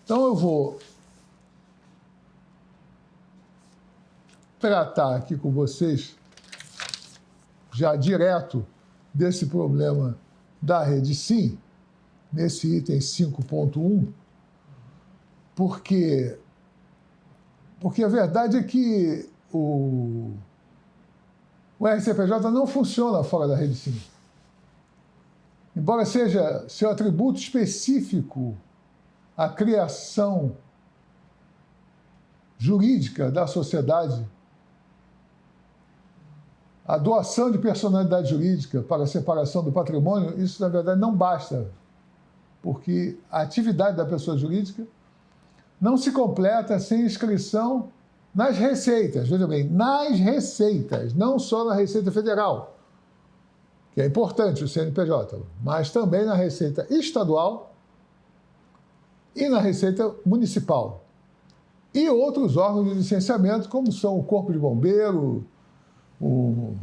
Então, eu vou tratar aqui com vocês, já direto, desse problema da rede SIM, nesse item 5.1, porque a verdade é que o RCPJ não funciona fora da rede SIM. Embora seja seu atributo específico a criação jurídica da sociedade, a doação de personalidade jurídica para a separação do patrimônio, isso, na verdade, não basta, porque a atividade da pessoa jurídica não se completa sem inscrição nas receitas, veja bem, nas receitas, não só na Receita Federal, que é importante o CNPJ, mas também na Receita Estadual e na Receita Municipal. E outros órgãos de licenciamento, como são o Corpo de Bombeiro, o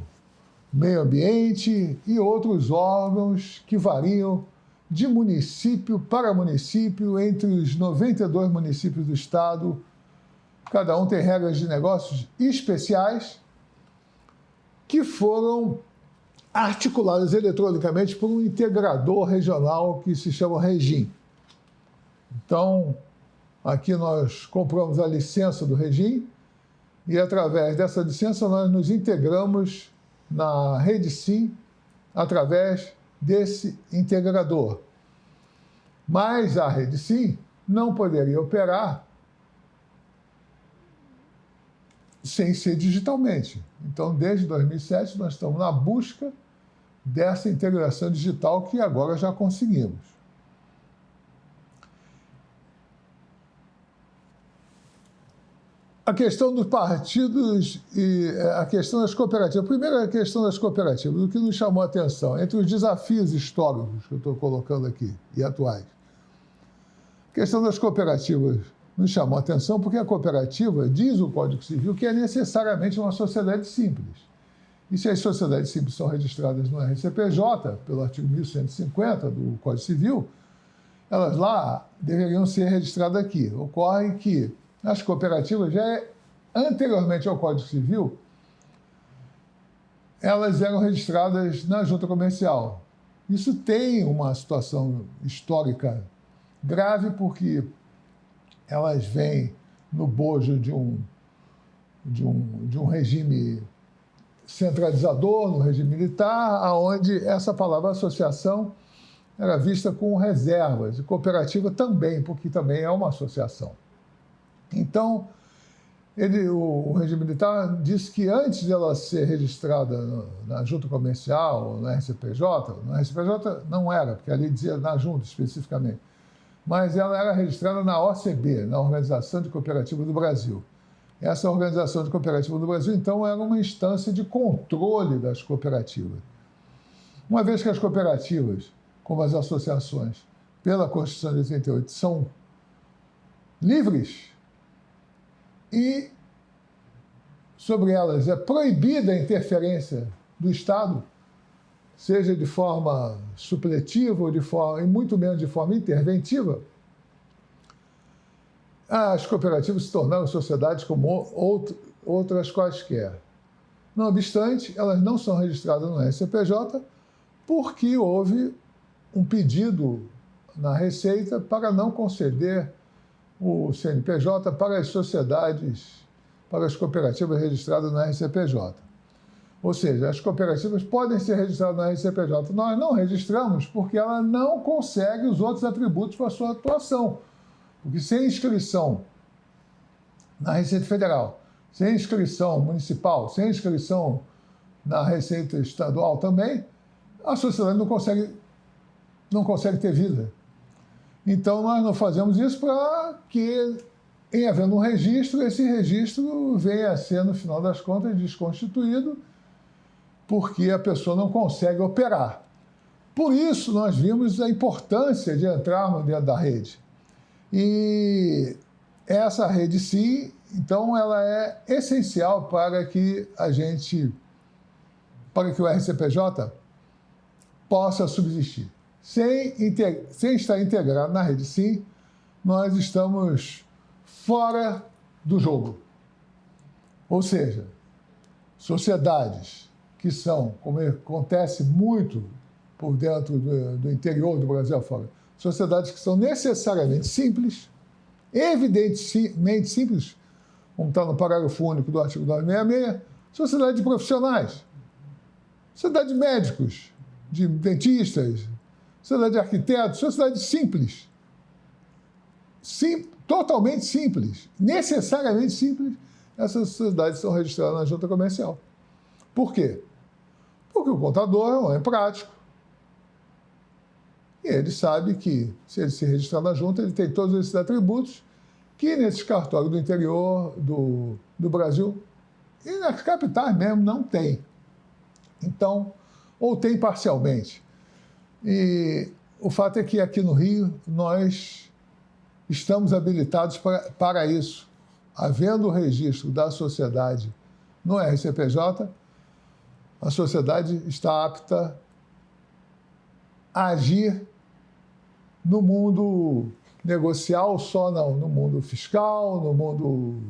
Meio Ambiente e outros órgãos que variam de município para município, entre os 92 municípios do estado. Cada um tem regras de negócios especiais que foram articuladas eletronicamente por um integrador regional que se chama REGIM. Então, aqui nós compramos a licença do REGIM e, através dessa licença, nós nos integramos na rede SIM através desse integrador. Mas a rede SIM não poderia operar sem ser digitalmente. Então, desde 2007, nós estamos na busca dessa integração digital que agora já conseguimos. A questão dos partidos e a questão das cooperativas. Primeiro, a questão das cooperativas. O que nos chamou a atenção, entre os desafios históricos que eu estou colocando aqui e atuais, a questão das cooperativas nos chamou a atenção porque a cooperativa, diz o Código Civil, que é necessariamente uma sociedade simples. E se as sociedades simples são registradas no RCPJ, pelo artigo 1150 do Código Civil, elas lá deveriam ser registradas aqui. Ocorre que as cooperativas, já anteriormente ao Código Civil, elas eram registradas na Junta Comercial. Isso tem uma situação histórica grave, porque elas vêm no bojo de um regime centralizador, no regime militar, onde essa palavra associação era vista com reservas, e cooperativa também, porque também é uma associação. Então, o regime militar disse que antes de ela ser registrada na Junta Comercial, no RCPJ não era, porque ali dizia na Junta especificamente, mas ela era registrada na OCB, na Organização de Cooperativas do Brasil. Essa Organização de Cooperativas do Brasil, então, era uma instância de controle das cooperativas. Uma vez que as cooperativas, como as associações, pela Constituição de 88, são livres, e sobre elas é proibida a interferência do Estado, seja de forma supletiva ou e muito menos de forma interventiva, as cooperativas se tornaram sociedades como outras quaisquer. Não obstante, elas não são registradas no RCPJ porque houve um pedido na Receita para não conceder o CNPJ para as sociedades, para as cooperativas registradas na RCPJ. Ou seja, as cooperativas podem ser registradas na RCPJ. Nós não registramos porque ela não consegue os outros atributos para a sua atuação. Porque sem inscrição na Receita Federal, sem inscrição municipal, sem inscrição na Receita Estadual também, a sociedade não consegue ter vida. Então, nós não fazemos isso para que, em havendo um registro, esse registro venha a ser, no final das contas, desconstituído, porque a pessoa não consegue operar. Por isso, nós vimos a importância de entrarmos dentro da rede. E essa rede, sim, Então, ela é essencial para que o RCPJ possa subsistir. Sem estar integrado na rede Sim, nós estamos fora do jogo. Ou seja, sociedades que são, como acontece muito por dentro do interior do Brasil afora, sociedades que são necessariamente simples, evidentemente simples, como está no parágrafo único do artigo 966, sociedade de profissionais, sociedade de médicos, de dentistas, sociedade de arquitetos, sociedade simples, totalmente simples, necessariamente simples, essas sociedades são registradas na junta comercial. Por quê? Porque o contador é um homem prático. E ele sabe que, se ele se registrar na junta, ele tem todos esses atributos que nesses cartórios do interior do Brasil e nas capitais mesmo não tem. Então, ou tem parcialmente. E o fato é que aqui no Rio nós estamos habilitados para isso. Havendo o registro da sociedade no RCPJ, a sociedade está apta a agir no mundo negocial, só não, no mundo fiscal, no mundo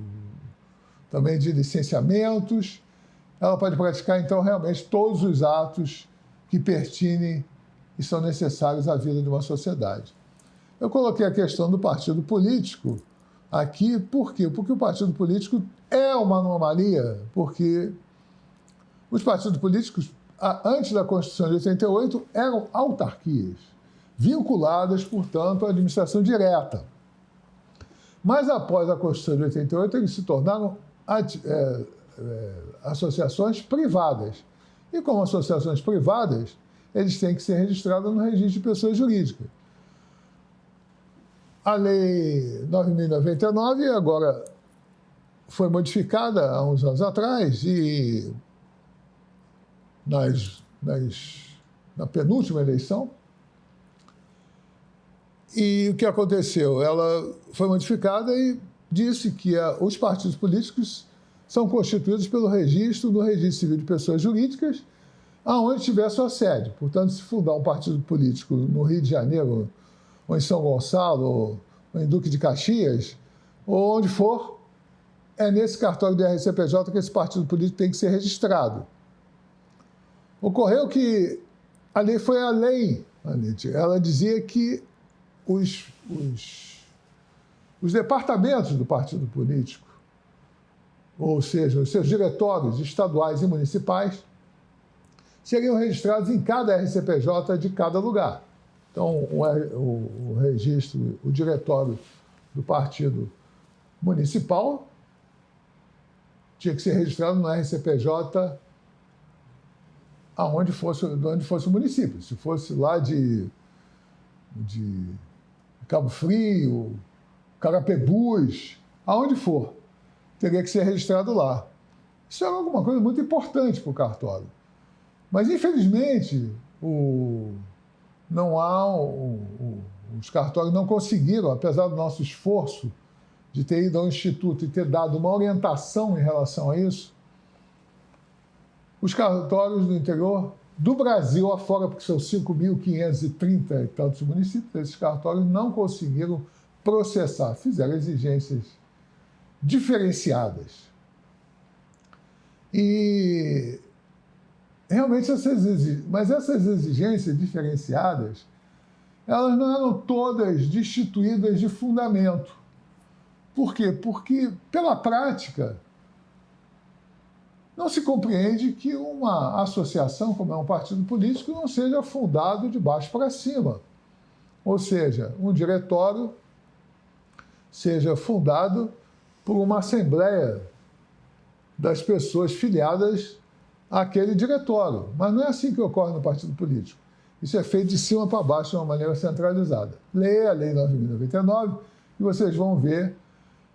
também de licenciamentos. Ela pode praticar, então, realmente todos os atos que pertinem e são necessários à vida de uma sociedade. Eu coloquei a questão do partido político aqui, por quê? Porque o partido político é uma anomalia, porque os partidos políticos, antes da Constituição de 88, eram autarquias, vinculadas, portanto, à administração direta. Mas após a Constituição de 88, eles se tornaram associações privadas. E como associações privadas, eles têm que ser registrados no registro de pessoas jurídicas. A Lei 9.099 agora foi modificada há uns anos atrás e na penúltima eleição. E o que aconteceu? Ela foi modificada e disse que os partidos políticos são constituídos pelo registro do Registro Civil de Pessoas Jurídicas, aonde tiver sua sede. Portanto, se fundar um partido político no Rio de Janeiro, ou em São Gonçalo, ou em Duque de Caxias, ou onde for, é nesse cartório do RCPJ que esse partido político tem que ser registrado. Ocorreu que a lei foi além, ela dizia que os departamentos do partido político, ou seja, os seus diretórios estaduais e municipais, seriam registrados em cada RCPJ de cada lugar. Então, o registro, o diretório do partido municipal tinha que ser registrado no RCPJ onde fosse o município. Se fosse lá de Cabo Frio, Carapebus, aonde for, teria que ser registrado lá. Isso é alguma coisa muito importante para o cartório. Mas, infelizmente, os cartórios não conseguiram, apesar do nosso esforço de ter ido ao Instituto e ter dado uma orientação em relação a isso, os cartórios do interior do Brasil afora, porque são 5.530 e tantos municípios, esses cartórios não conseguiram processar, fizeram exigências diferenciadas. E realmente essas exigências diferenciadas, elas não eram todas destituídas de fundamento. Por quê? Porque, pela prática, não se compreende que uma associação, como é um partido político, não seja fundado de baixo para cima. Ou seja, um diretório seja fundado por uma assembleia das pessoas filiadas àquele diretório. Mas não é assim que ocorre no partido político. Isso é feito de cima para baixo, de uma maneira centralizada. Leia a Lei 9.099 e vocês vão ver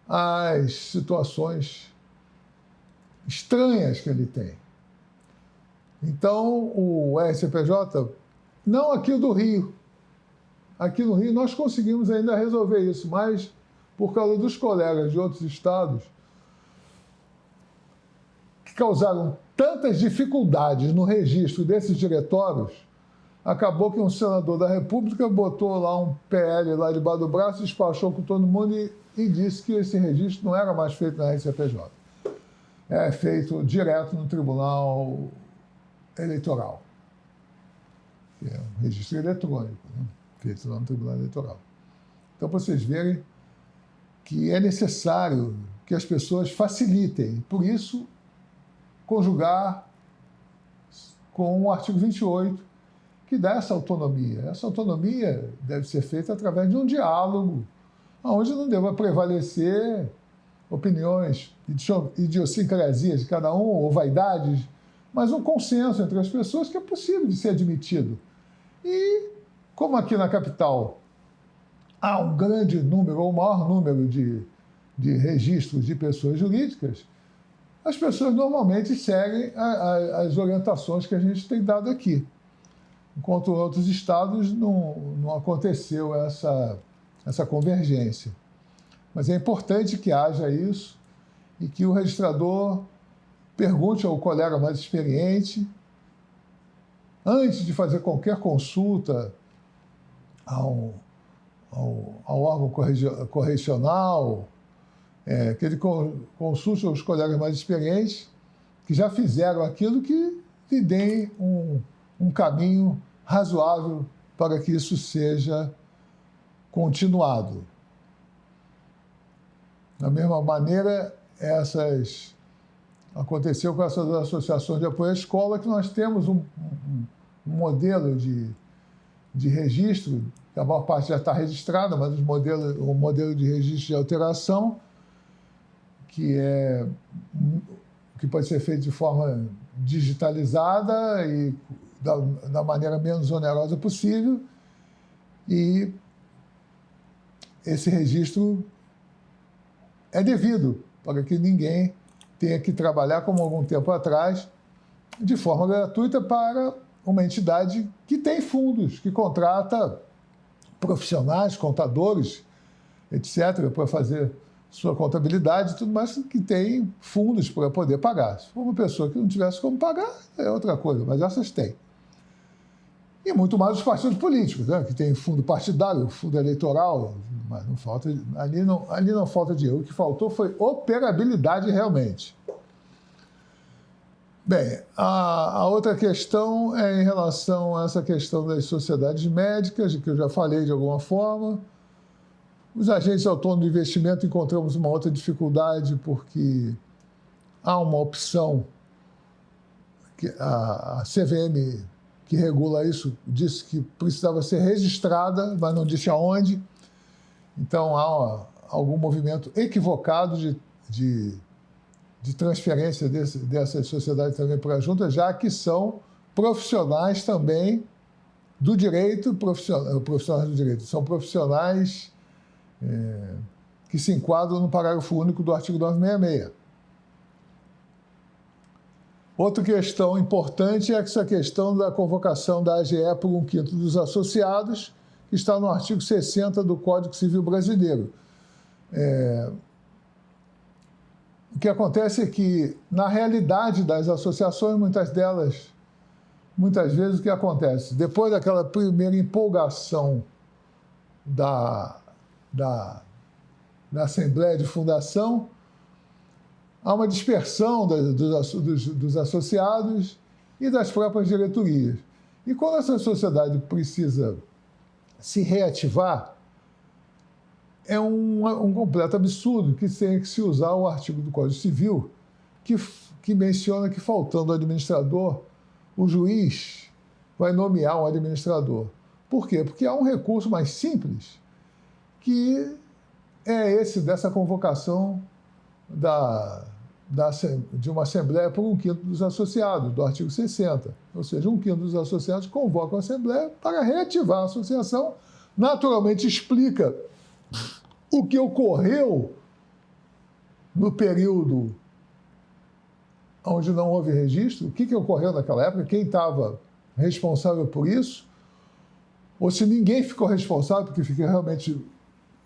as situações estranhas que ele tem. Então, o RCPJ, não aqui do Rio. Aqui no Rio nós conseguimos ainda resolver isso, mas por causa dos colegas de outros estados, causaram tantas dificuldades no registro desses diretórios, acabou que um senador da República botou lá um PL lá debaixo do braço, despachou com todo mundo e disse que esse registro não era mais feito na RCPJ. É feito direto no Tribunal Eleitoral. Que é um registro eletrônico, né? Feito lá no Tribunal Eleitoral. Então, para vocês verem que é necessário que as pessoas facilitem. Por isso, conjugar com o artigo 28, que dá essa autonomia. Essa autonomia deve ser feita através de um diálogo, onde não deva prevalecer opiniões, idiosincrasias de cada um, ou vaidades, mas um consenso entre as pessoas que é possível de ser admitido. E, como aqui na capital há um grande número, ou o maior número de registros de pessoas jurídicas, as pessoas normalmente seguem as orientações que a gente tem dado aqui. Enquanto em outros estados não aconteceu essa convergência. Mas é importante que haja isso e que o registrador pergunte ao colega mais experiente, antes de fazer qualquer consulta ao órgão correcional, que ele consulte os colegas mais experientes, que já fizeram aquilo, que lhe deem um caminho razoável para que isso seja continuado. Da mesma maneira, aconteceu com essas associações de apoio à escola, que nós temos um modelo de registro, que a maior parte já está registrada, mas o modelo de registro de alteração, que pode ser feito de forma digitalizada e da maneira menos onerosa possível, e esse registro é devido, para que ninguém tenha que trabalhar, como algum tempo atrás, de forma gratuita para uma entidade que tem fundos, que contrata profissionais, contadores, etc., para fazer sua contabilidade e tudo mais, que tem fundos para poder pagar. Se for uma pessoa que não tivesse como pagar, é outra coisa, mas essas têm. E muito mais os partidos políticos, né, que tem fundo partidário, fundo eleitoral, mas não falta, ali não falta dinheiro. O que faltou foi operabilidade realmente. Bem, a outra questão é em relação a essa questão das sociedades médicas, de que eu já falei de alguma forma. Os agentes autônomos de investimento encontramos uma outra dificuldade, porque há uma opção, que a CVM, que regula isso, disse que precisava ser registrada, mas não disse aonde. Então, há algum movimento equivocado de transferência dessas sociedades também para a junta, já que são profissionais também do direito, profissionais do direito, são profissionais que se enquadram no parágrafo único do artigo 966. Outra questão importante é essa questão da convocação da AGE por 1/5 dos associados, que está no artigo 60 do Código Civil Brasileiro. O que acontece é que, na realidade das associações, muitas vezes o que acontece? Depois daquela primeira empolgação da Assembleia de Fundação, há uma dispersão dos associados e das próprias diretorias. E quando essa sociedade precisa se reativar, é um completo absurdo que tem que se usar o artigo do Código Civil que menciona que, faltando o administrador, o juiz vai nomear um administrador. Por quê? Porque há um recurso mais simples, que é esse dessa convocação de uma Assembleia por 1/5 dos associados, do artigo 60. Ou seja, 1/5 dos associados convocam a Assembleia para reativar a associação, naturalmente explica o que ocorreu no período onde não houve registro, o que ocorreu naquela época, quem estava responsável por isso, ou se ninguém ficou responsável, porque fica realmente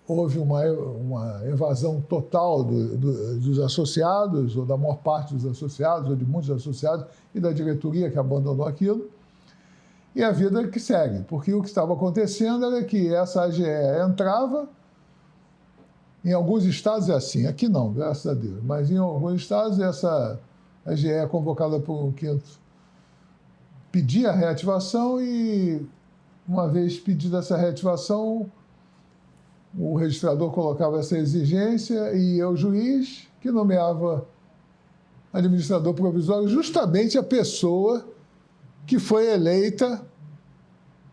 houve uma evasão total dos associados, ou da maior parte dos associados, ou de muitos associados, e da diretoria que abandonou aquilo, e a vida que segue, porque o que estava acontecendo era que essa AGE entrava, em alguns estados é assim, aqui não, graças a Deus, mas em alguns estados essa AGE é convocada por um quinto, pedia a reativação e, uma vez pedida essa reativação, o registrador colocava essa exigência e o juiz, que nomeava administrador provisório, justamente a pessoa que foi eleita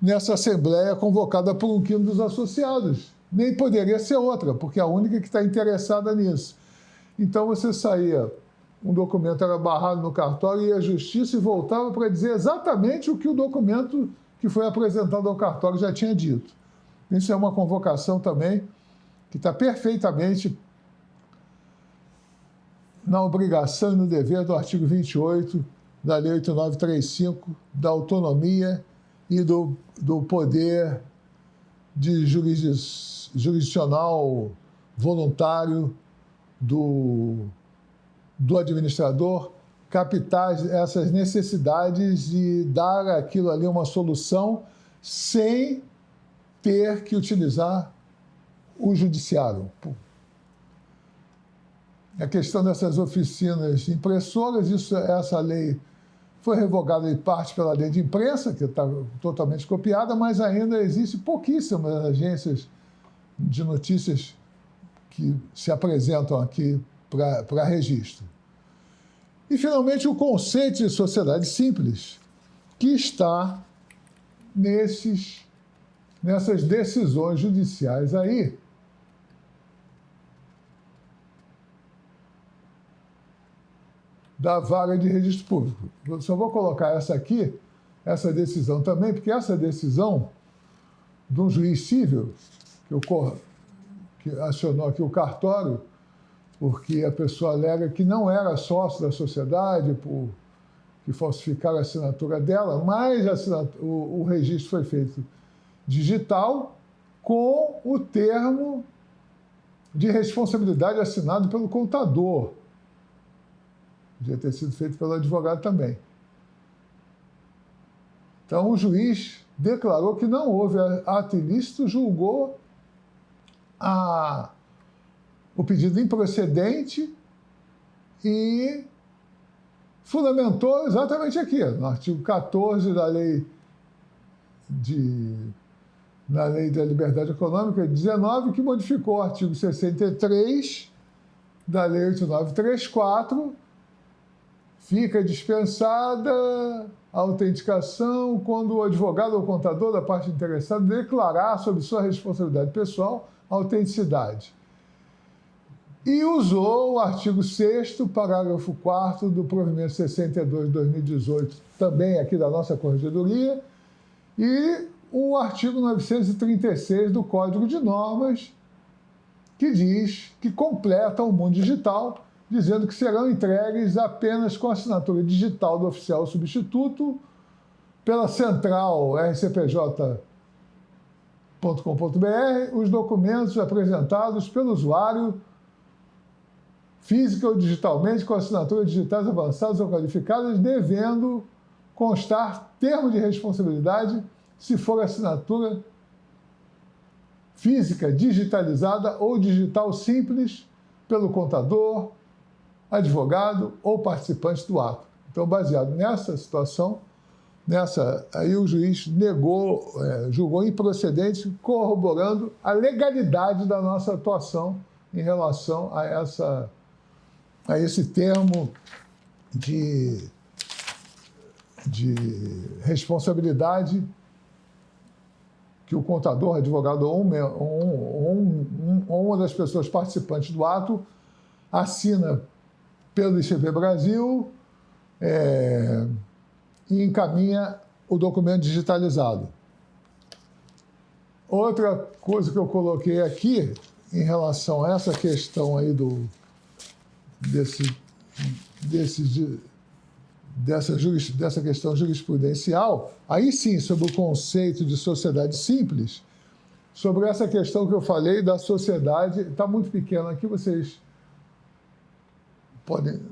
nessa assembleia convocada por um quinto dos associados. Nem poderia ser outra, porque é a única que está interessada nisso. Então você saía, um documento era barrado no cartório, ia à justiça e voltava para dizer exatamente o que o documento que foi apresentado ao cartório já tinha dito. Isso é uma convocação também que está perfeitamente na obrigação e no dever do artigo 28 da Lei 8935, da autonomia e do poder de jurisdicional voluntário do administrador, captar essas necessidades e dar aquilo ali uma solução sem ter que utilizar o judiciário. A questão dessas oficinas impressoras, essa lei foi revogada em parte pela lei de imprensa, que está totalmente copiada, mas ainda existem pouquíssimas agências de notícias que se apresentam aqui para registro. E, finalmente, o conceito de sociedade simples, que está nessas decisões judiciais aí, da Vara de Registro Público. Eu só vou colocar essa aqui, essa decisão também, porque essa decisão de um juiz civil, que acionou aqui o cartório, porque a pessoa alega que não era sócio da sociedade, que falsificaram a assinatura dela, mas o registro foi feito digital com o termo de responsabilidade assinado pelo contador. Podia ter sido feito pelo advogado também. Então, o juiz declarou que não houve ato ilícito, julgou o pedido improcedente e fundamentou exatamente aqui, no artigo 14 da Lei da Liberdade Econômica 19, que modificou o artigo 63 da Lei 8934, fica dispensada a autenticação quando o advogado ou contador da parte interessada declarar sobre sua responsabilidade pessoal a autenticidade. E usou o artigo 6º, parágrafo 4º do provimento 62 de 2018, também aqui da nossa Corregedoria, e o artigo 936 do Código de Normas, que diz que completa o mundo digital, dizendo que serão entregues apenas com assinatura digital do oficial substituto pela central rcpj.com.br os documentos apresentados pelo usuário física ou digitalmente com assinaturas digitais avançadas ou qualificadas, devendo constar termo de responsabilidade se for assinatura física digitalizada ou digital simples pelo contador, advogado ou participante do ato. Então, baseado nessa situação, aí o juiz julgou improcedente, corroborando a legalidade da nossa atuação em relação a esse termo de responsabilidade que o contador, advogado ou uma das pessoas participantes do ato assina pelo ICP Brasil e encaminha o documento digitalizado. Outra coisa que eu coloquei aqui, em relação a essa questão aí dessa questão jurisprudencial, aí sim, sobre o conceito de sociedade simples, sobre essa questão que eu falei da sociedade. Está muito pequena aqui, vocês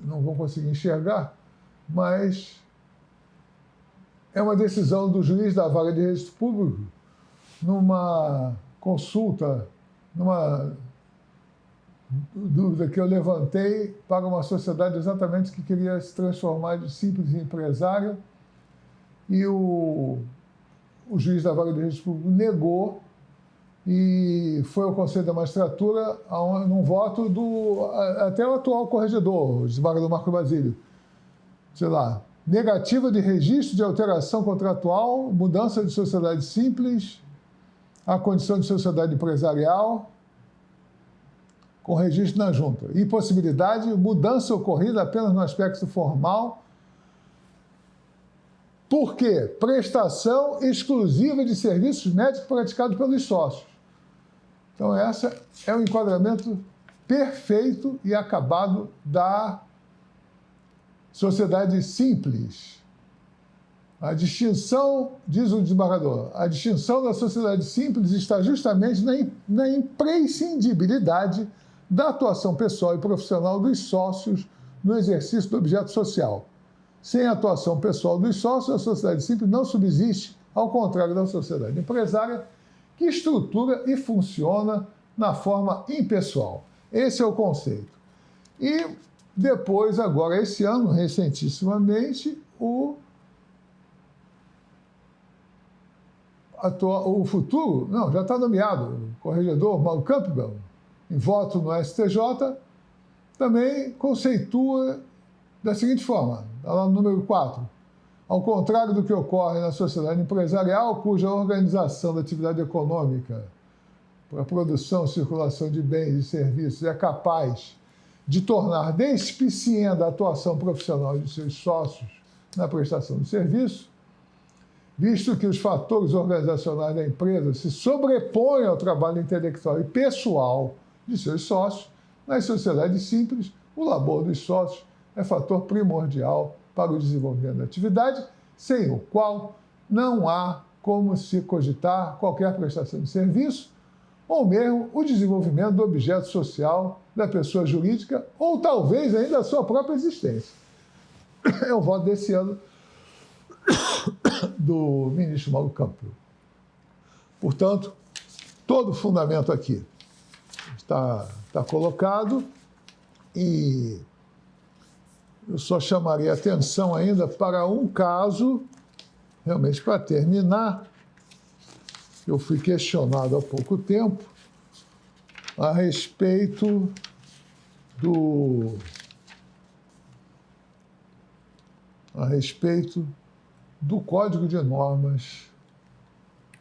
não vão conseguir enxergar, mas é uma decisão do juiz da Vara de Registro Público numa consulta, numa dúvida que eu levantei para uma sociedade exatamente que queria se transformar de simples empresária, e o juiz da Vara de Registro Público negou, e foi ao Conselho da Magistratura num voto até o atual corregedor, o desembargador Marco Basílio, sei lá, negativa de registro de alteração contratual, mudança de sociedade simples, a condição de sociedade empresarial, com registro na junta. Impossibilidade, mudança ocorrida apenas no aspecto formal. Por quê? Prestação exclusiva de serviços médicos praticados pelos sócios. Então, esse é o enquadramento perfeito e acabado da sociedade simples. A distinção, diz o desembargador, a distinção da sociedade simples está justamente na imprescindibilidade da atuação pessoal e profissional dos sócios no exercício do objeto social. Sem a atuação pessoal dos sócios, a sociedade simples não subsiste, ao contrário da sociedade empresária, que estrutura e funciona na forma impessoal. Esse é o conceito. E depois, agora, esse ano, recentissimamente, o futuro, não, já está nomeado, o corregedor Mauro Campbell, em voto no STJ, também conceitua da seguinte forma, está lá no número 4, ao contrário do que ocorre na sociedade empresarial, cuja organização da atividade econômica para a produção e circulação de bens e serviços é capaz de tornar despiciente a atuação profissional de seus sócios na prestação de serviço, visto que os fatores organizacionais da empresa se sobrepõem ao trabalho intelectual e pessoal de seus sócios, nas sociedades simples, o labor dos sócios é fator primordial para o desenvolvimento da atividade, sem o qual não há como se cogitar qualquer prestação de serviço, ou mesmo o desenvolvimento do objeto social da pessoa jurídica, ou talvez ainda a sua própria existência. É o voto desse ano do ministro Mauro Campbell. Portanto, todo o fundamento aqui está colocado, e eu só chamaria atenção ainda para um caso, realmente para terminar. Eu fui questionado há pouco tempo a respeito do Código de Normas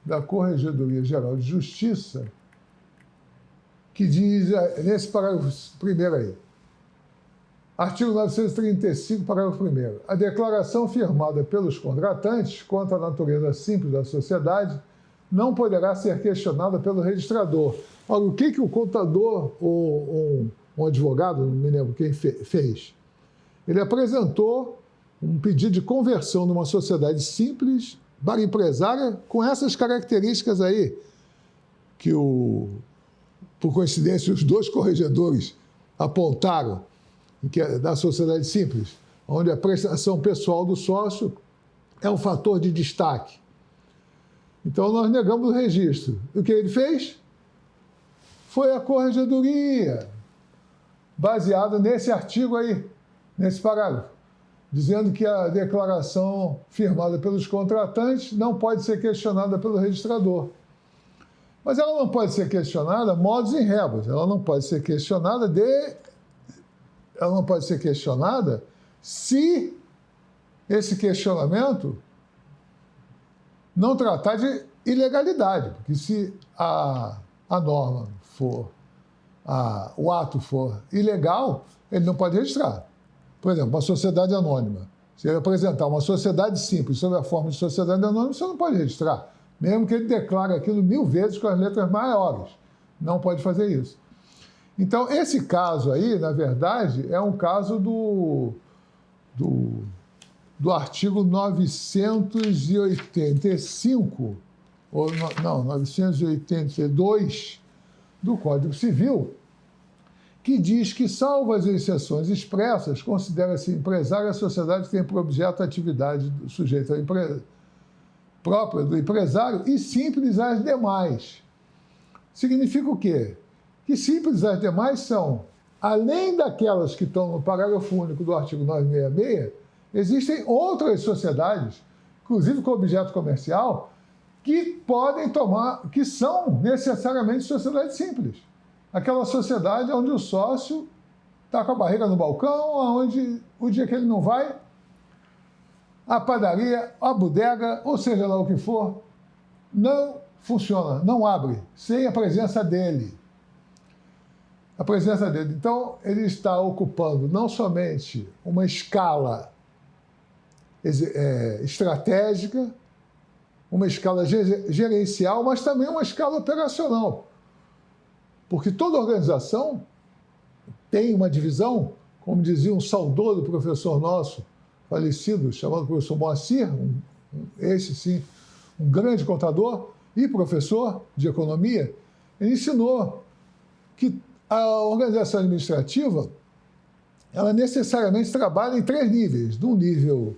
da Corregedoria Geral de Justiça, que diz, nesse parágrafo primeiro aí, artigo 935, parágrafo 1º, a declaração firmada pelos contratantes quanto à natureza simples da sociedade não poderá ser questionada pelo registrador. Ora, o que o contador ou um advogado, não me lembro quem fez? Ele apresentou um pedido de conversão numa sociedade simples para empresária com essas características aí, que por coincidência, os dois corregedores apontaram, que é da sociedade simples, onde a prestação pessoal do sócio é um fator de destaque. Então, nós negamos o registro. O que ele fez? Foi a corregedoria, baseada nesse artigo aí, nesse parágrafo, dizendo que a declaração firmada pelos contratantes não pode ser questionada pelo registrador. Mas ela não pode ser questionada modus in rebus, ela não pode ser questionada se esse questionamento não tratar de ilegalidade, porque se a norma for, o ato for ilegal, ele não pode registrar. Por exemplo, uma sociedade anônima. Se ele apresentar uma sociedade simples sob a forma de sociedade anônima, você não pode registrar, mesmo que ele declare aquilo 1000 vezes com as letras maiores. Não pode fazer isso. Então, esse caso aí, na verdade, é um caso do artigo 985 ou não, 982 do Código Civil, que diz que, salvo as exceções expressas, considera-se empresário a sociedade que tem por objeto a atividade do sujeito própria do empresário e simples as demais. Significa o quê? Que simples as demais são, além daquelas que estão no parágrafo único do artigo 966, existem outras sociedades, inclusive com objeto comercial, que podem tomar, que são necessariamente sociedades simples. Aquela sociedade onde o sócio está com a barriga no balcão, onde o dia que ele não vai, a padaria, a bodega, ou seja lá o que for, não funciona, não abre, sem a presença dele. A presença dele. Então, ele está ocupando não somente uma escala estratégica, uma escala gerencial, mas também uma escala operacional. Porque toda organização tem uma divisão, como dizia um saudoso professor nosso, falecido, chamado professor Moacir, esse sim, um grande contador e professor de economia, ele ensinou que a organização administrativa, ela necessariamente trabalha em 3 níveis, num nível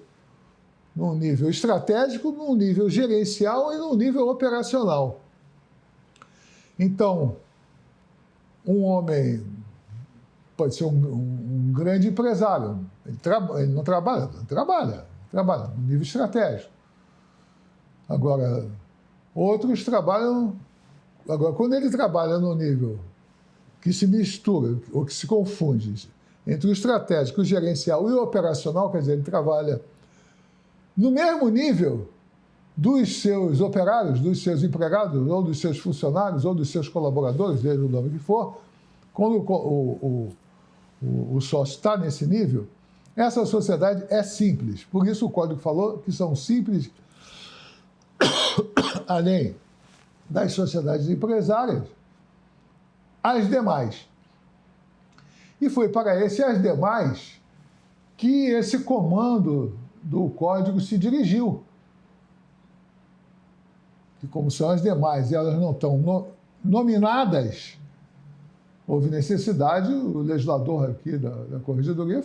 estratégico, num nível gerencial e num nível operacional. Então, um homem pode ser um grande empresário, ele não trabalha, trabalha no nível estratégico. Agora, outros trabalham... Agora, quando ele trabalha no nível que se mistura, ou que se confunde entre o estratégico, o gerencial e o operacional, quer dizer, ele trabalha no mesmo nível dos seus operários, dos seus empregados, ou dos seus funcionários, ou dos seus colaboradores, seja o nome que for, quando o sócio está nesse nível, essa sociedade é simples. Por isso o Código falou que são simples, além das sociedades empresárias, as demais. E foi para as demais que esse comando do Código se dirigiu. Que como são as demais e elas não estão nominadas, houve necessidade, o legislador aqui da Corregedoria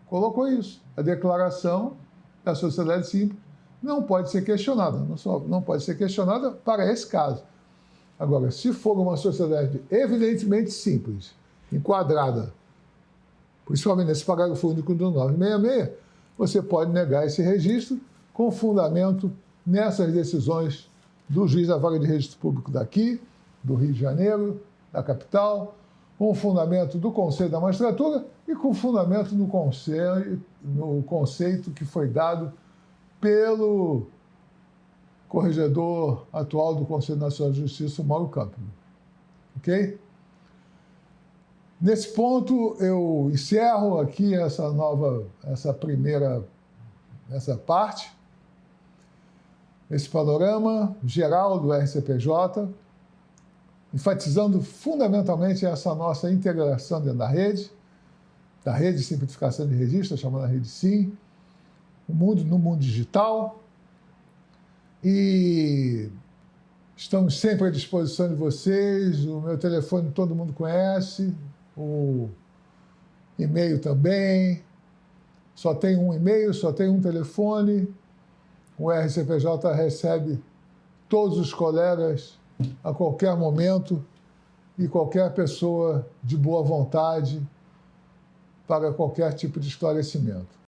colocou isso. A declaração da sociedade simples não pode ser questionada, não pode ser questionada para esse caso. Agora, se for uma sociedade evidentemente simples, enquadrada, principalmente nesse parágrafo único do 966, você pode negar esse registro com fundamento nessas decisões do juiz da vara de registro público daqui, do Rio de Janeiro, da capital, com fundamento do Conselho da Magistratura e com fundamento no conceito que foi dado pelo corregedor atual do Conselho Nacional de Justiça, o Mauro Campbell. Ok? Nesse ponto, eu encerro aqui essa parte, esse panorama geral do RCPJ, enfatizando fundamentalmente essa nossa integração dentro da rede de simplificação de registro, chamada Rede Sim, no mundo digital. E estamos sempre à disposição de vocês. O meu telefone todo mundo conhece, o e-mail também. Só tem um e-mail, só tem um telefone. O RCPJ recebe todos os colegas a qualquer momento e qualquer pessoa de boa vontade para qualquer tipo de esclarecimento.